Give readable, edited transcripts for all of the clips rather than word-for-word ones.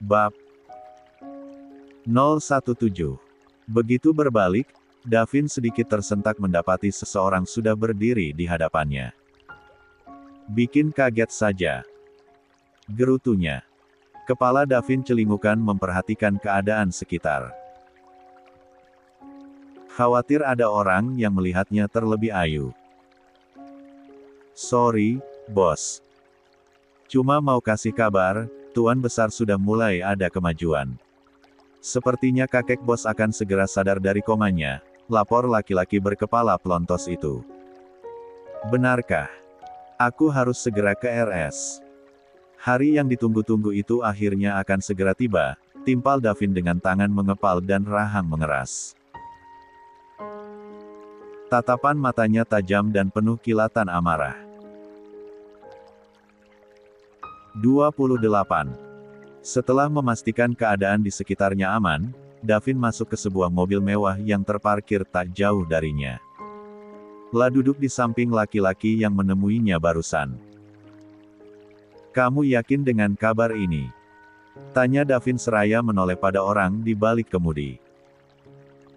Bab 017. Begitu berbalik, Davin sedikit tersentak mendapati seseorang sudah berdiri di hadapannya. Bikin kaget saja, gerutunya. Kepala Davin celingukan memperhatikan keadaan sekitar. Khawatir ada orang yang melihatnya terlebih ayu. Sorry, bos. Cuma mau kasih kabar, Tuan Besar sudah mulai ada kemajuan. Sepertinya kakek bos akan segera sadar dari komanya, lapor laki-laki berkepala pelontos itu. Benarkah? Aku harus segera ke RS. Hari yang ditunggu-tunggu itu akhirnya akan segera tiba, timpal Davin dengan tangan mengepal dan rahang mengeras. Tatapan matanya tajam dan penuh kilatan amarah. 28. Setelah memastikan keadaan di sekitarnya aman, Davin masuk ke sebuah mobil mewah yang terparkir tak jauh darinya. La duduk di samping laki-laki yang menemuinya barusan. Kamu yakin dengan kabar ini? Tanya Davin seraya menoleh pada orang di balik kemudi.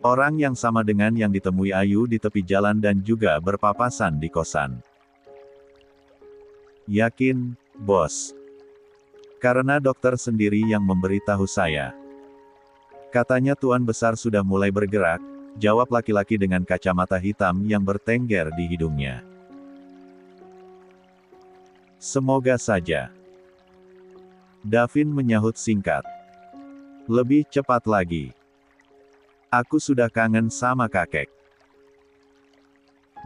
Orang yang sama dengan yang ditemui Ayu di tepi jalan dan juga berpapasan di kosan. Yakin, bos. Karena dokter sendiri yang memberitahu saya. Katanya Tuan Besar sudah mulai bergerak, jawab laki-laki dengan kacamata hitam yang bertengger di hidungnya. Semoga saja. Davin menyahut singkat. Lebih cepat lagi. Aku sudah kangen sama kakek.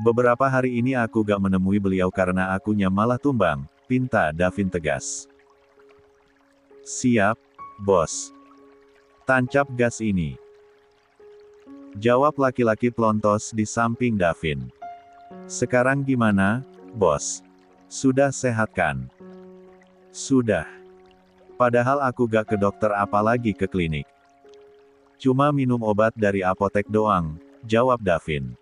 Beberapa hari ini aku gak menemui beliau karena akunya malah tumbang, pinta Davin tegas. Siap, bos. Tancap gas ini. Jawab laki-laki pelontos di samping Davin. Sekarang gimana, bos? Sudah sehat kan? Sudah. Padahal aku gak ke dokter apalagi ke klinik. Cuma minum obat dari apotek doang, jawab Davin.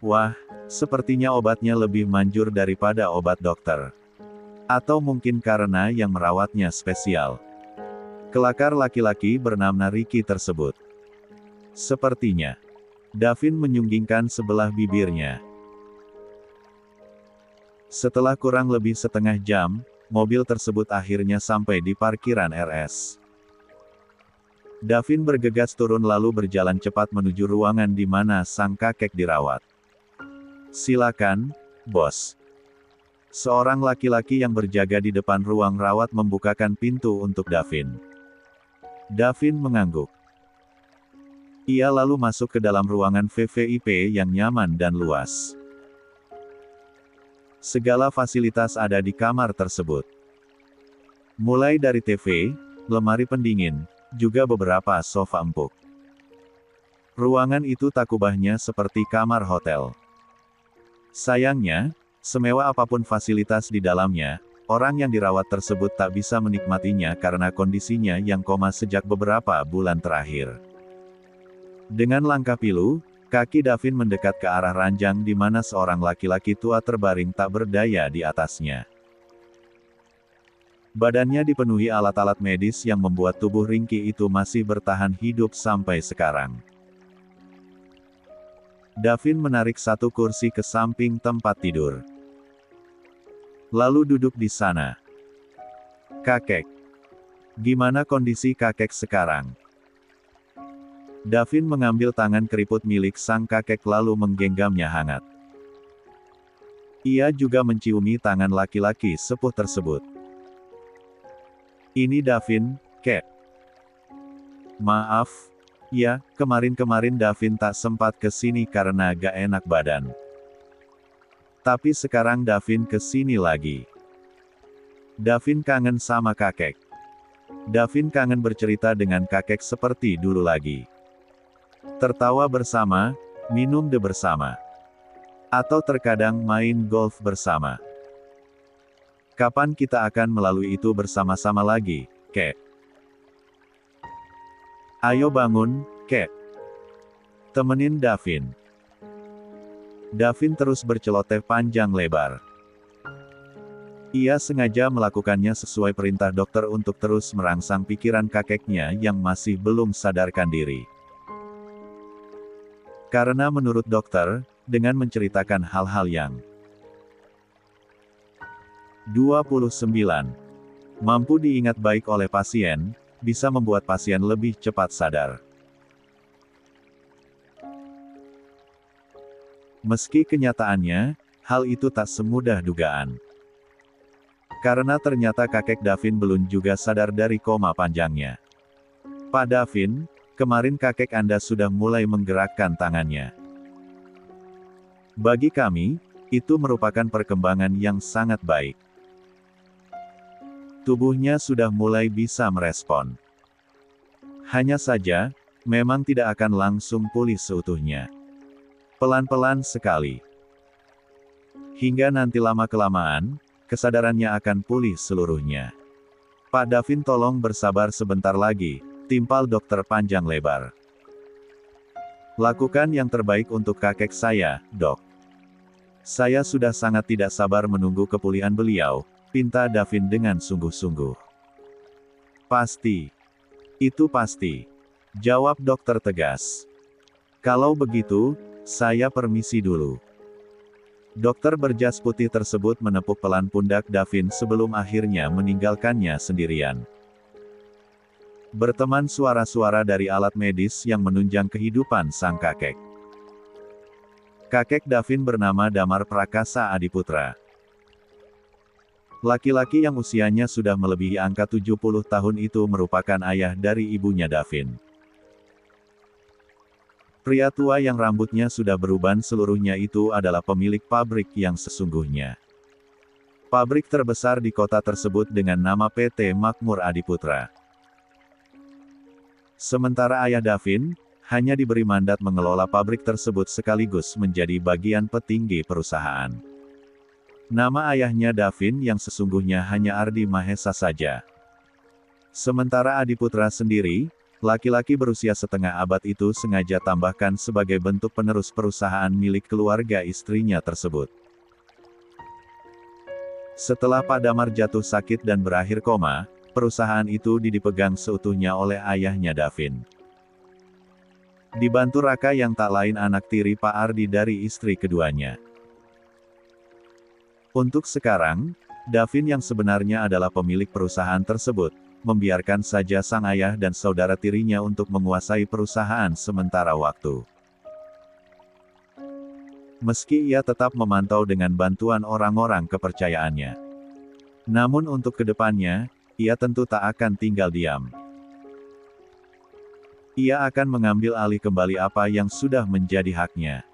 Wah, sepertinya obatnya lebih manjur daripada obat dokter. Atau mungkin karena yang merawatnya spesial. Kelakar laki-laki bernama Ricky tersebut. Sepertinya. Davin menyunggingkan sebelah bibirnya. Setelah kurang lebih setengah jam, mobil tersebut akhirnya sampai di parkiran RS. Davin bergegas turun lalu berjalan cepat menuju ruangan di mana sang kakek dirawat. Silakan, bos. Seorang laki-laki yang berjaga di depan ruang rawat membukakan pintu untuk Davin. Davin mengangguk. Ia lalu masuk ke dalam ruangan VVIP yang nyaman dan luas. Segala fasilitas ada di kamar tersebut. Mulai dari TV, lemari pendingin, juga beberapa sofa empuk. Ruangan itu tak ubahnya seperti kamar hotel. Sayangnya, semewah apapun fasilitas di dalamnya, orang yang dirawat tersebut tak bisa menikmatinya karena kondisinya yang koma sejak beberapa bulan terakhir. Dengan langkah pilu, kaki Davin mendekat ke arah ranjang di mana seorang laki-laki tua terbaring tak berdaya di atasnya. Badannya dipenuhi alat-alat medis yang membuat tubuh ringkih itu masih bertahan hidup sampai sekarang. Davin menarik satu kursi ke samping tempat tidur. Lalu duduk di sana. Kakek. Gimana kondisi kakek sekarang? Davin mengambil tangan keriput milik sang kakek lalu menggenggamnya hangat. Ia juga menciumi tangan laki-laki sepuh tersebut. Ini Davin, kek. Maaf, ya, kemarin-kemarin Davin tak sempat ke sini karena gak enak badan. Tapi sekarang Davin ke sini lagi. Davin kangen sama kakek. Davin kangen bercerita dengan kakek seperti dulu lagi. Tertawa bersama, minum bersama. Atau terkadang main golf bersama. Kapan kita akan melalui itu bersama-sama lagi, kek? Ayo bangun, kek. Temenin Davin. Davin terus berceloteh panjang lebar. Ia sengaja melakukannya sesuai perintah dokter untuk terus merangsang pikiran kakeknya yang masih belum sadarkan diri. Karena menurut dokter, dengan menceritakan hal-hal yang 29 mampu diingat baik oleh pasien, bisa membuat pasien lebih cepat sadar. Meski kenyataannya, hal itu tak semudah dugaan. Karena ternyata kakek Davin belum juga sadar dari koma panjangnya. Pak Davin, kemarin kakek Anda sudah mulai menggerakkan tangannya. Bagi kami, itu merupakan perkembangan yang sangat baik. Tubuhnya sudah mulai bisa merespon. Hanya saja, memang tidak akan langsung pulih seutuhnya. Pelan-pelan sekali. Hingga nanti lama-kelamaan, kesadarannya akan pulih seluruhnya. Pak Davin tolong bersabar sebentar lagi, timpal dokter panjang lebar. Lakukan yang terbaik untuk kakek saya, dok. Saya sudah sangat tidak sabar menunggu kepulihan beliau, pinta Davin dengan sungguh-sungguh. Pasti. Itu pasti. Jawab dokter tegas. Kalau begitu, saya permisi dulu. Dokter berjas putih tersebut menepuk pelan pundak Davin sebelum akhirnya meninggalkannya sendirian. Berteman suara-suara dari alat medis yang menunjang kehidupan sang kakek. Kakek Davin bernama Damar Prakasa Adiputra. Laki-laki yang usianya sudah melebihi angka 70 tahun itu merupakan ayah dari ibunya Davin. Pria tua yang rambutnya sudah beruban seluruhnya itu adalah pemilik pabrik yang sesungguhnya. Pabrik terbesar di kota tersebut dengan nama PT Makmur Adiputra. Sementara ayah Davin, hanya diberi mandat mengelola pabrik tersebut sekaligus menjadi bagian petinggi perusahaan. Nama ayahnya Davin yang sesungguhnya hanya Ardi Mahesa saja. Sementara Adiputra sendiri, laki-laki berusia setengah abad itu sengaja tambahkan sebagai bentuk penerus perusahaan milik keluarga istrinya tersebut. Setelah Pak Damar jatuh sakit dan berakhir koma, perusahaan itu dipegang seutuhnya oleh ayahnya Davin. Dibantu Raka yang tak lain anak tiri Pak Ardi dari istri keduanya. Untuk sekarang, Davin yang sebenarnya adalah pemilik perusahaan tersebut, membiarkan saja sang ayah dan saudara tirinya untuk menguasai perusahaan sementara waktu. Meski ia tetap memantau dengan bantuan orang-orang kepercayaannya. Namun untuk kedepannya, ia tentu tak akan tinggal diam. Ia akan mengambil alih kembali apa yang sudah menjadi haknya.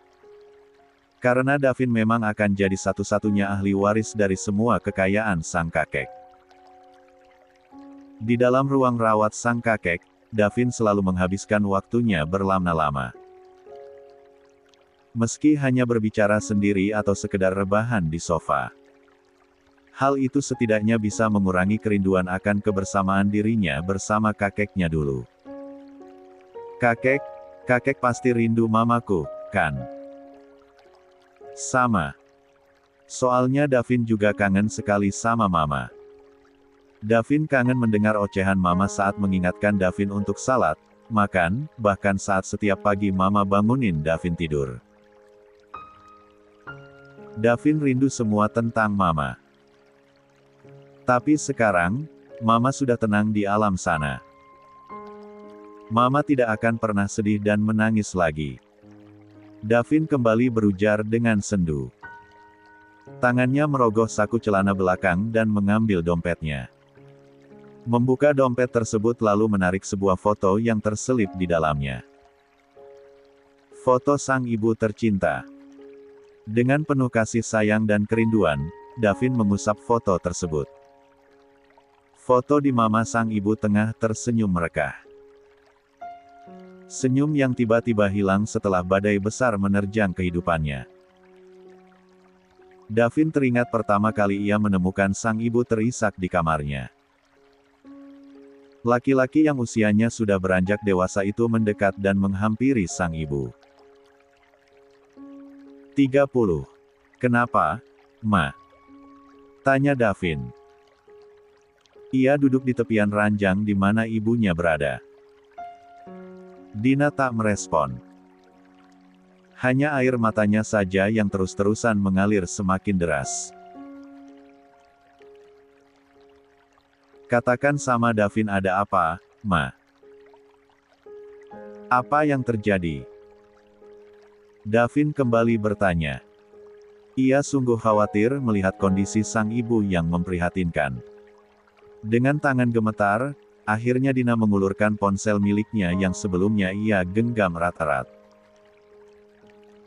Karena Davin memang akan jadi satu-satunya ahli waris dari semua kekayaan sang kakek. Di dalam ruang rawat sang kakek, Davin selalu menghabiskan waktunya berlama-lama. Meski hanya berbicara sendiri atau sekedar rebahan di sofa. Hal itu setidaknya bisa mengurangi kerinduan akan kebersamaan dirinya bersama kakeknya dulu. Kakek pasti rindu mamaku, kan? Sama. Soalnya Davin juga kangen sekali sama mama. Davin kangen mendengar ocehan mama saat mengingatkan Davin untuk salat, makan, bahkan saat setiap pagi mama bangunin Davin tidur. Davin rindu semua tentang mama. Tapi sekarang, mama sudah tenang di alam sana. Mama tidak akan pernah sedih dan menangis lagi. Davin kembali berujar dengan sendu. Tangannya merogoh saku celana belakang dan mengambil dompetnya. Membuka dompet tersebut lalu menarik sebuah foto yang terselip di dalamnya. Foto sang ibu tercinta. Dengan penuh kasih sayang dan kerinduan, Davin mengusap foto tersebut. Foto di mama sang ibu tengah tersenyum merekah. Senyum yang tiba-tiba hilang setelah badai besar menerjang kehidupannya. Davin teringat pertama kali ia menemukan sang ibu terisak di kamarnya. Laki-laki yang usianya sudah beranjak dewasa itu mendekat dan menghampiri sang ibu. 30. Kenapa, Ma? Tanya Davin. Ia duduk di tepian ranjang di mana ibunya berada. Dina tak merespon. Hanya air matanya saja yang terus-terusan mengalir semakin deras. Katakan sama Davin ada apa, Ma? Apa yang terjadi? Davin kembali bertanya. Ia sungguh khawatir melihat kondisi sang ibu yang memprihatinkan. Dengan tangan gemetar, akhirnya Dina mengulurkan ponsel miliknya yang sebelumnya ia genggam erat-erat.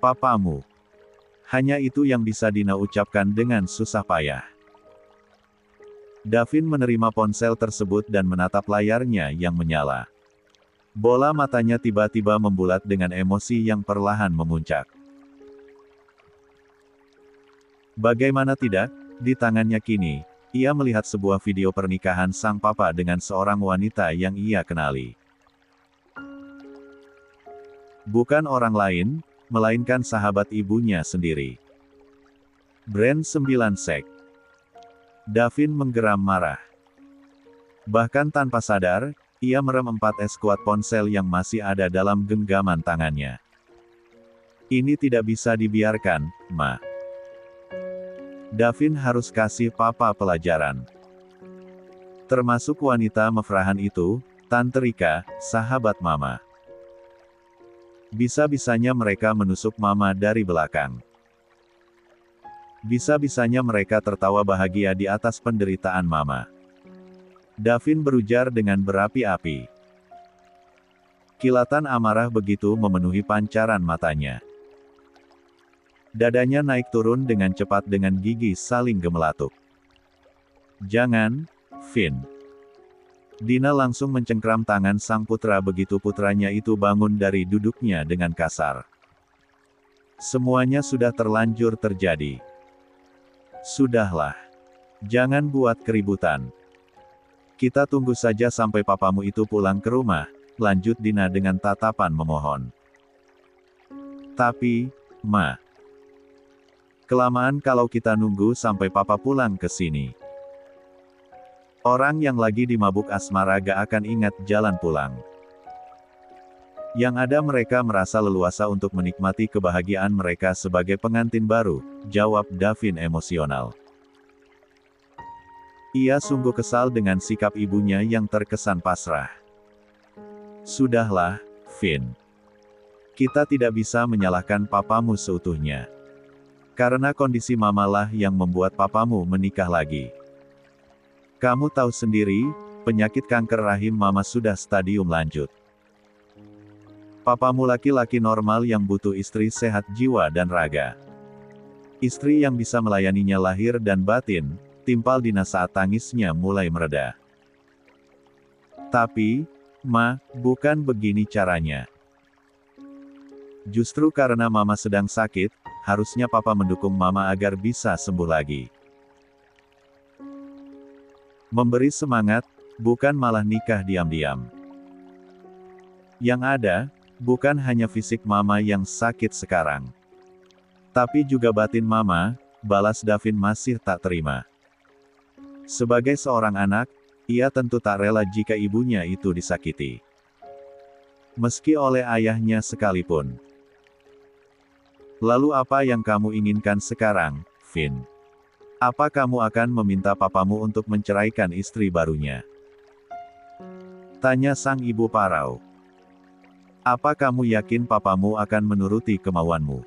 Papamu. Hanya itu yang bisa Dina ucapkan dengan susah payah. Davin menerima ponsel tersebut dan menatap layarnya yang menyala. Bola matanya tiba-tiba membulat dengan emosi yang perlahan memuncak. Bagaimana tidak, di tangannya kini, ia melihat sebuah video pernikahan sang papa dengan seorang wanita yang ia kenali. Bukan orang lain, melainkan sahabat ibunya sendiri. Brand 9 Sek. Davin menggeram marah. Bahkan tanpa sadar, ia merem 4 es kuat ponsel yang masih ada dalam genggaman tangannya. Ini tidak bisa dibiarkan, Ma. Davin harus kasih papa pelajaran. Termasuk wanita mefrahan itu, Tante Rika, sahabat mama. Bisa-bisanya mereka menusuk mama dari belakang. Bisa-bisanya mereka tertawa bahagia di atas penderitaan mama. Davin berujar dengan berapi-api. Kilatan amarah begitu memenuhi pancaran matanya. Dadanya naik turun dengan cepat dengan gigi saling gemelatuk. Jangan, Vin. Dina langsung mencengkram tangan sang putra begitu putranya itu bangun dari duduknya dengan kasar. Semuanya sudah terlanjur terjadi. Sudahlah. Jangan buat keributan. Kita tunggu saja sampai papamu itu pulang ke rumah, lanjut Dina dengan tatapan memohon. Tapi, Ma. Kelamaan kalau kita nunggu sampai papa pulang ke sini. Orang yang lagi dimabuk asmara gak akan ingat jalan pulang. Yang ada mereka merasa leluasa untuk menikmati kebahagiaan mereka sebagai pengantin baru, jawab Davin emosional. Ia sungguh kesal dengan sikap ibunya yang terkesan pasrah. Sudahlah, Vin. Kita tidak bisa menyalahkan papamu seutuhnya. Karena kondisi mamalah yang membuat papamu menikah lagi. Kamu tahu sendiri, penyakit kanker rahim mama sudah stadium lanjut. Papamu laki-laki normal yang butuh istri sehat jiwa dan raga. Istri yang bisa melayaninya lahir dan batin, timpal Dina saat tangisnya mulai mereda. Tapi, Ma, bukan begini caranya. Justru karena mama sedang sakit, harusnya papa mendukung mama agar bisa sembuh lagi. Memberi semangat, bukan malah nikah diam-diam. Yang ada, bukan hanya fisik mama yang sakit sekarang. Tapi juga batin mama, balas Davin masih tak terima. Sebagai seorang anak, ia tentu tak rela jika ibunya itu disakiti. Meski oleh ayahnya sekalipun. Lalu apa yang kamu inginkan sekarang, Vin? Apa kamu akan meminta papamu untuk menceraikan istri barunya? Tanya sang ibu parau. Apa kamu yakin papamu akan menuruti kemauanmu?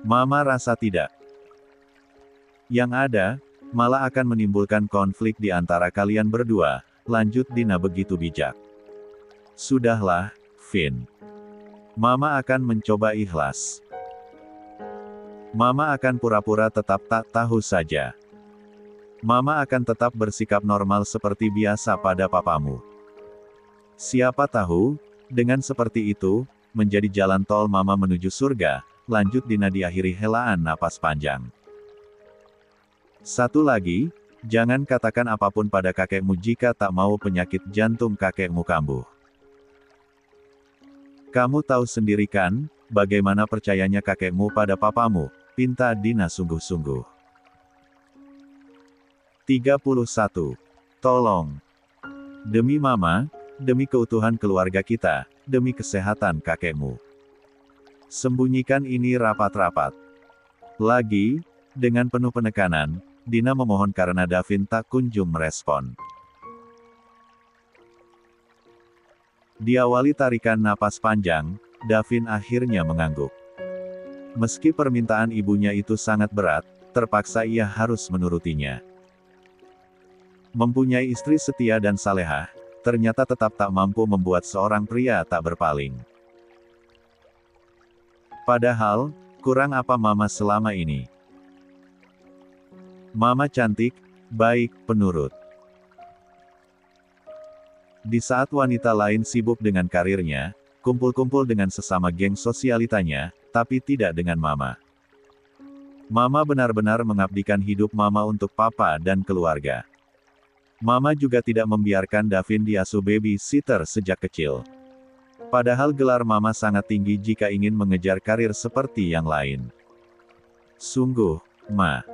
Mama rasa tidak. Yang ada, malah akan menimbulkan konflik di antara kalian berdua, lanjut Dina begitu bijak. Sudahlah, Vin. Mama akan mencoba ikhlas. Mama akan pura-pura tetap tak tahu saja. Mama akan tetap bersikap normal seperti biasa pada papamu. Siapa tahu, dengan seperti itu, menjadi jalan tol mama menuju surga, lanjut Dina diakhiri helaan napas panjang. Satu lagi, jangan katakan apapun pada kakekmu jika tak mau penyakit jantung kakekmu kambuh. Kamu tahu sendiri kan, bagaimana percayanya kakekmu pada papamu, pinta Dina sungguh-sungguh. 31. Tolong. Demi Mama, demi keutuhan keluarga kita, demi kesehatan kakekmu. Sembunyikan ini rapat-rapat. Lagi, dengan penuh penekanan, Dina memohon karena Davin tak kunjung merespon. Diawali tarikan napas panjang, Davin akhirnya mengangguk. Meski permintaan ibunya itu sangat berat, terpaksa ia harus menurutinya. Mempunyai istri setia dan salehah, ternyata tetap tak mampu membuat seorang pria tak berpaling. Padahal, kurang apa Mama selama ini? Mama cantik, baik, penurut. Di saat wanita lain sibuk dengan karirnya, kumpul-kumpul dengan sesama geng sosialitanya, tapi tidak dengan Mama. Mama benar-benar mengabdikan hidup Mama untuk Papa dan keluarga. Mama juga tidak membiarkan Davin diasuh babysitter sejak kecil. Padahal gelar Mama sangat tinggi jika ingin mengejar karir seperti yang lain. Sungguh, Ma.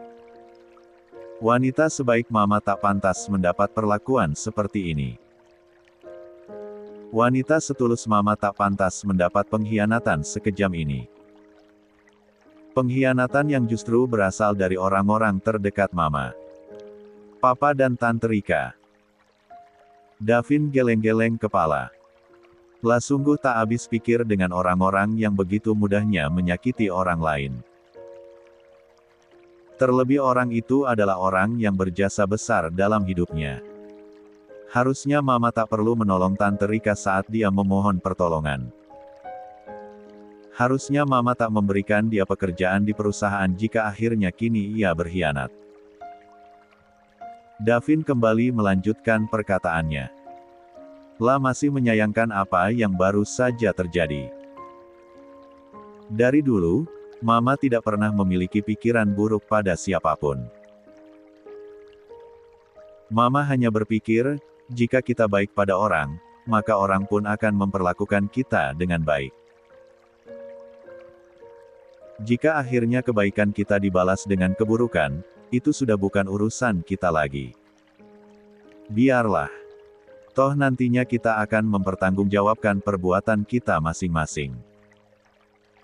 Wanita sebaik Mama tak pantas mendapat perlakuan seperti ini. Wanita setulus Mama tak pantas mendapat pengkhianatan sekejam ini. Pengkhianatan yang justru berasal dari orang-orang terdekat Mama. Papa dan Tante Rika. Davin geleng-geleng kepala. Lah sungguh tak habis pikir dengan orang-orang yang begitu mudahnya menyakiti orang lain. Terlebih orang itu adalah orang yang berjasa besar dalam hidupnya. Harusnya Mama tak perlu menolong Tante Rika saat dia memohon pertolongan. Harusnya Mama tak memberikan dia pekerjaan di perusahaan jika akhirnya kini ia berkhianat. Davin kembali melanjutkan perkataannya. Lah masih menyayangkan apa yang baru saja terjadi. Dari dulu, Mama tidak pernah memiliki pikiran buruk pada siapapun. Mama hanya berpikir, jika kita baik pada orang, maka orang pun akan memperlakukan kita dengan baik. Jika akhirnya kebaikan kita dibalas dengan keburukan, itu sudah bukan urusan kita lagi. Biarlah. Toh nantinya kita akan mempertanggungjawabkan perbuatan kita masing-masing.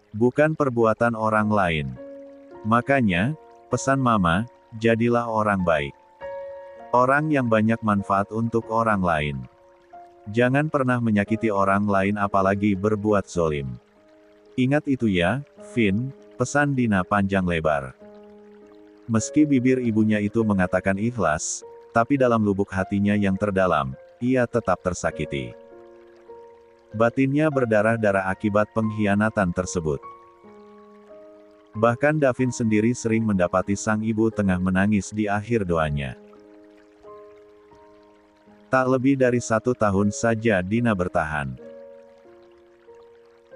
Bukan perbuatan orang lain. Makanya, pesan Mama, jadilah orang baik. Orang yang banyak manfaat untuk orang lain. Jangan pernah menyakiti orang lain apalagi berbuat zolim. Ingat itu ya, Vin, pesan Dina panjang lebar. Meski bibir ibunya itu mengatakan ikhlas, tapi dalam lubuk hatinya yang terdalam, ia tetap tersakiti. Batinnya berdarah-darah akibat pengkhianatan tersebut. Bahkan Davin sendiri sering mendapati sang ibu tengah menangis di akhir doanya. Tak lebih dari 1 tahun saja Dina bertahan.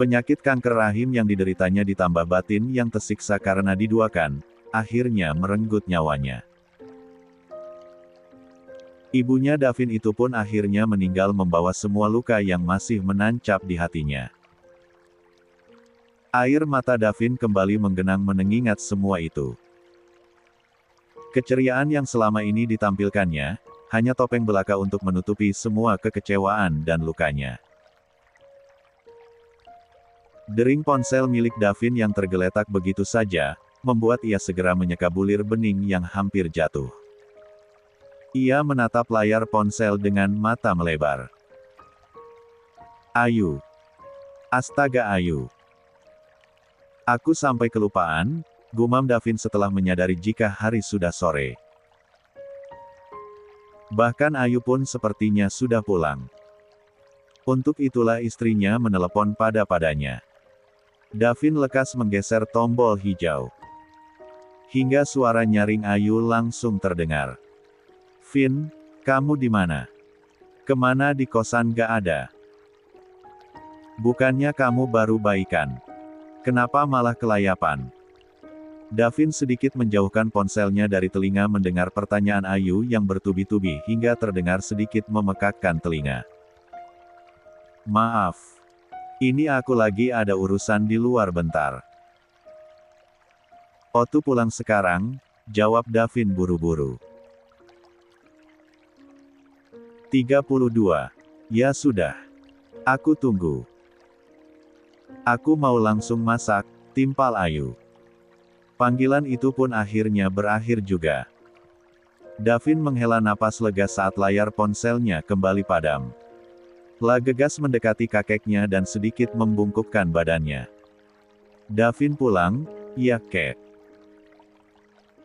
Penyakit kanker rahim yang dideritanya ditambah batin yang tersiksa karena diduakan, akhirnya merenggut nyawanya. Ibunya Davin itu pun akhirnya meninggal membawa semua luka yang masih menancap di hatinya. Air mata Davin kembali menggenang mengingat semua itu. Keceriaan yang selama ini ditampilkannya, hanya topeng belaka untuk menutupi semua kekecewaan dan lukanya. Dering ponsel milik Davin yang tergeletak begitu saja, membuat ia segera menyeka bulir bening yang hampir jatuh. Ia menatap layar ponsel dengan mata melebar. Ayu. Astaga Ayu. Aku sampai kelupaan, gumam Davin setelah menyadari jika hari sudah sore. Bahkan Ayu pun sepertinya sudah pulang. Untuk itulah istrinya menelepon padanya. Davin lekas menggeser tombol hijau. Hingga suara nyaring Ayu langsung terdengar. Vin, kamu di mana? Kemana di kosan gak ada? Bukannya kamu baru baikan? Kenapa malah kelayapan? Davin sedikit menjauhkan ponselnya dari telinga mendengar pertanyaan Ayu yang bertubi-tubi hingga terdengar sedikit memekakkan telinga. Maaf. Ini aku lagi ada urusan di luar bentar. Otu pulang sekarang, jawab Davin buru-buru. 32. Ya sudah. Aku tunggu. Aku mau langsung masak, timpal Ayu. Panggilan itu pun akhirnya berakhir juga. Davin menghela napas lega saat layar ponselnya kembali padam. La gegas mendekati kakeknya dan sedikit membungkukkan badannya. Davin pulang, iya kek.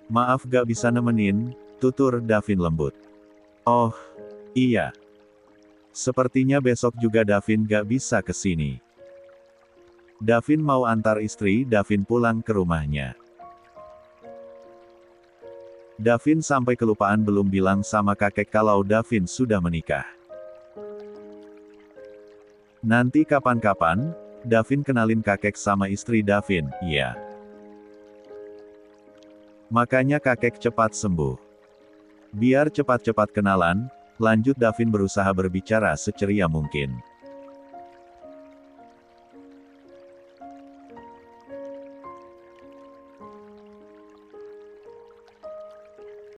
Maaf gak bisa nemenin, tutur Davin lembut. Oh, iya. Sepertinya besok juga Davin gak bisa kesini. Davin mau antar istri Davin pulang ke rumahnya. Davin sampai kelupaan belum bilang sama kakek kalau Davin sudah menikah. Nanti kapan-kapan, Davin kenalin kakek sama istri Davin, iya. Makanya kakek cepat sembuh. Biar cepat-cepat kenalan, lanjut Davin berusaha berbicara seceria mungkin.